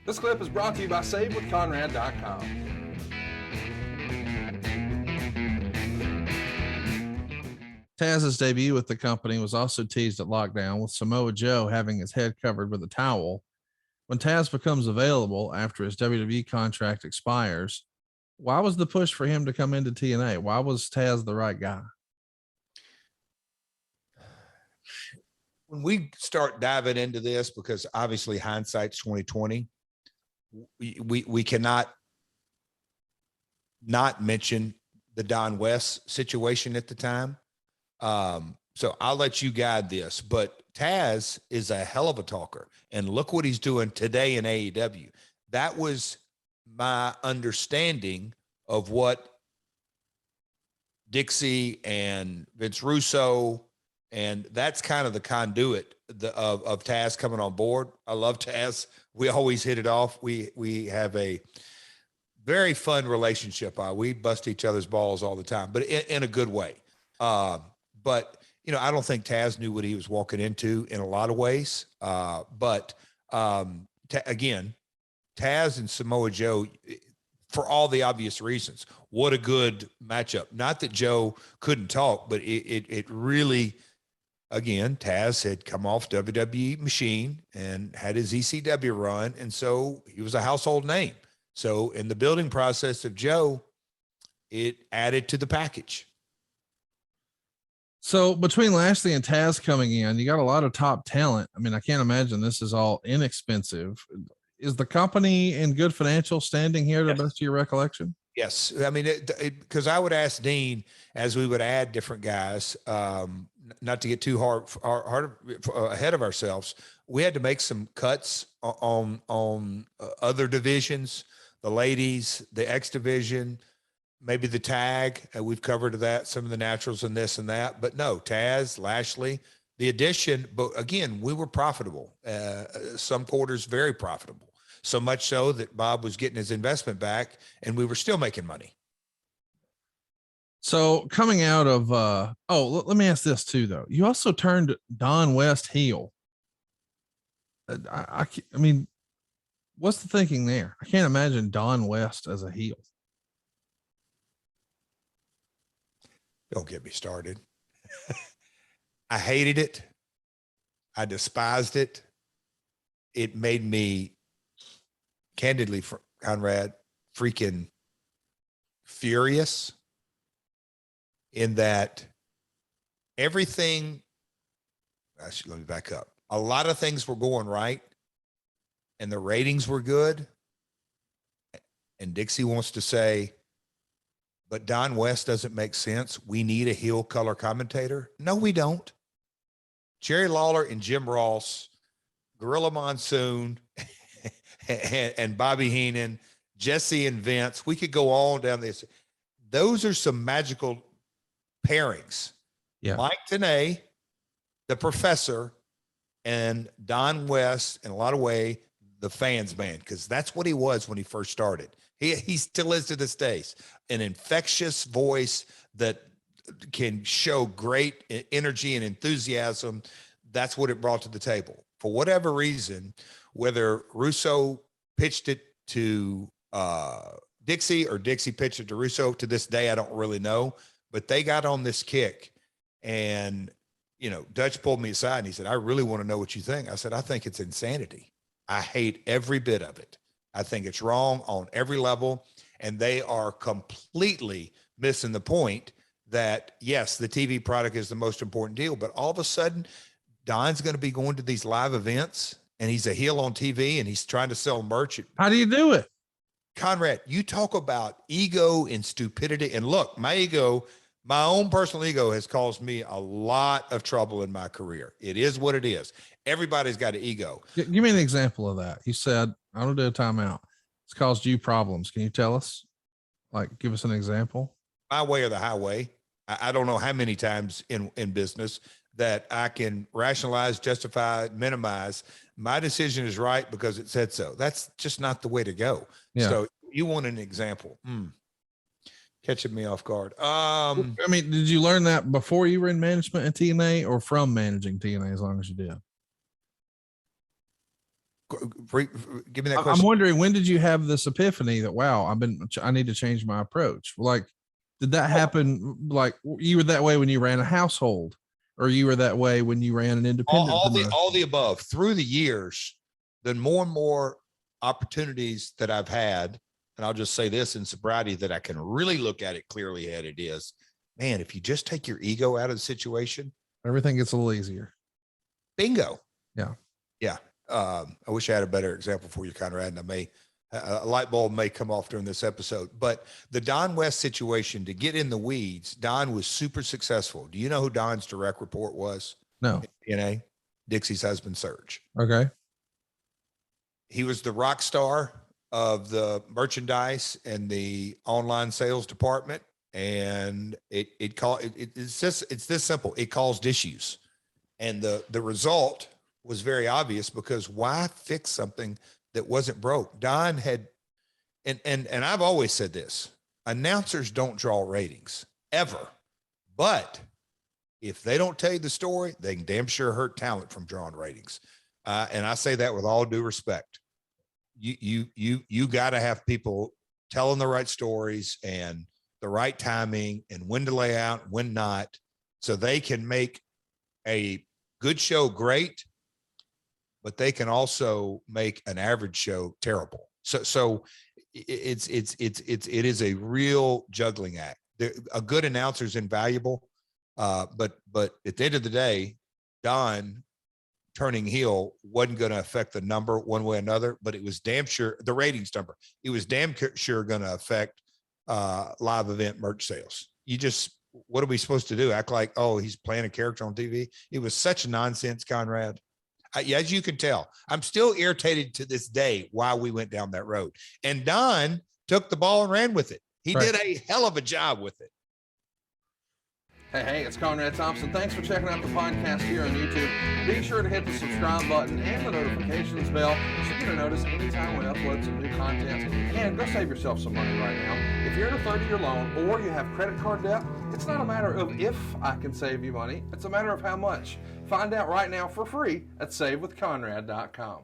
This clip is brought to you by SaveWithConrad.com. Taz's debut with the company was also teased at Lockdown, with Samoa Joe having his head covered with a towel. When Taz becomes available after his WWE contract expires, why was the push for him to come into TNA? Why was Taz the right guy? When we start diving into this, because obviously hindsight's 2020, we cannot not mention the Don West situation at the time. So I'll let you guide this, but Taz is a hell of a talker, and look what he's doing today in AEW. That was my understanding of what Dixie and Vince Russo, and that's kind of the conduit of Taz coming on board. I love Taz. We always hit it off. We have a very fun relationship. We bust each other's balls all the time, but in a good way. But you know, I don't think Taz knew what he was walking into in a lot of ways. But again, Taz and Samoa Joe, for all the obvious reasons, what a good matchup. Not that Joe couldn't talk, but it really, again, Taz had come off WWE Machine and had his ECW run, and so he was a household name. So in the building process of Joe, it added to the package. So between Lashley and Taz coming in, you got a lot of top talent. I mean, I can't imagine this is all inexpensive. Is the company in good financial standing here to the best of your recollection? Yes. I mean, because I would ask Dean, as we would add different guys, not to get too hard ahead of ourselves, we had to make some cuts on other divisions, the ladies, the X division, maybe the tag. We've covered that, some of the naturals and this and that, but no, Taz, Lashley, the addition. But again, we were profitable. Some quarters very profitable. So much so that Bob was getting his investment back and we were still making money. So coming out of, let me ask this too, though. You also turned Don West heel. I mean, what's the thinking there? I can't imagine Don West as a heel. Don't get me started. I hated it. I despised it. It made me, candidly, Conrad, freaking furious, in that everything, actually, let me back up. A lot of things were going right and the ratings were good. And Dixie wants to say, but Don West doesn't make sense. We need a heel color commentator. No, we don't. Jerry Lawler and Jim Ross, Gorilla Monsoon, and Bobby Heenan, Jesse and Vince. We could go on down this. Those are some magical pairings. Yeah. Mike Tenay, the Professor, and Don West, in a lot of way, the fans man, because that's what he was when he first started. He still is to this day, an infectious voice that can show great energy and enthusiasm. That's what it brought to the table. For whatever reason, whether Russo pitched it to Dixie or Dixie pitched it to Russo, to this day, I don't really know, but they got on this kick. And, you know, Dutch pulled me aside and he said, I really want to know what you think. I said, I think it's insanity. I hate every bit of it. I think it's wrong on every level. And they are completely missing the point that, yes, the TV product is the most important deal, but all of a sudden, Don's going to be going to these live events and he's a heel on TV and he's trying to sell merch. How do you do it? Conrad, you talk about ego and stupidity. And look, my ego, my own personal ego has caused me a lot of trouble in my career. It is what it is. Everybody's got an ego. Give me an example of that. You said, I don't do a timeout. It's caused you problems. Can you tell us? Like, give us an example. My way or the highway. I don't know how many times in business that I can rationalize, justify, minimize. My decision is right because it said so. That's just not the way to go. Yeah. So you want an example? Catching me off guard. I mean, did you learn that before you were in management at TNA or from managing TNA, as long as you did? Give me that question. I'm wondering, when did you have this epiphany that, wow, I need to change my approach? Like, did that happen? Like, you were that way when you ran a household, or you were that way when you ran an independent? All the above. Through the years, the more and more opportunities that I've had, and I'll just say this in sobriety, that I can really look at it clearly headed is, man, if you just take your ego out of the situation, everything gets a little easier. Bingo. Yeah. Yeah. I wish I had a better example for you, Conrad, and a light bulb may come off during this episode, but the Don West situation, to get in the weeds, Don was super successful. Do you know who Don's direct report was? No. TNA, Dixie's husband, Serge. Okay. He was the rock star of the merchandise and the online sales department. And it's this simple. It caused issues. And the result was very obvious, because why fix something that wasn't broke? Don had, and I've always said this, announcers don't draw ratings ever, but if they don't tell you the story, they can damn sure hurt talent from drawing ratings. And I say that with all due respect. You got to have people telling the right stories and the right timing, and when to lay out, when not, so they can make a good show great, but they can also make an average show terrible. So it is a real juggling act. A good announcer is invaluable, but at the end of the day, Don turning heel wasn't going to affect the number one way or another, but it was damn sure the ratings number. It was damn sure going to affect live event merch sales. What are we supposed to do? Act like, oh, he's playing a character on TV? It was such nonsense, Conrad. As you can tell, I'm still irritated to this day why we went down that road. And Don took the ball and ran with it. He did a hell of a job with it. Hey, it's Conrad Thompson. Thanks for checking out the podcast here on YouTube. Be sure to hit the subscribe button and the notifications bell so you get a notice anytime we upload some new content. And go save yourself some money right now. If you're in a 30-year loan or you have credit card debt, it's not a matter of if I can save you money. It's a matter of how much. Find out right now for free at SaveWithConrad.com.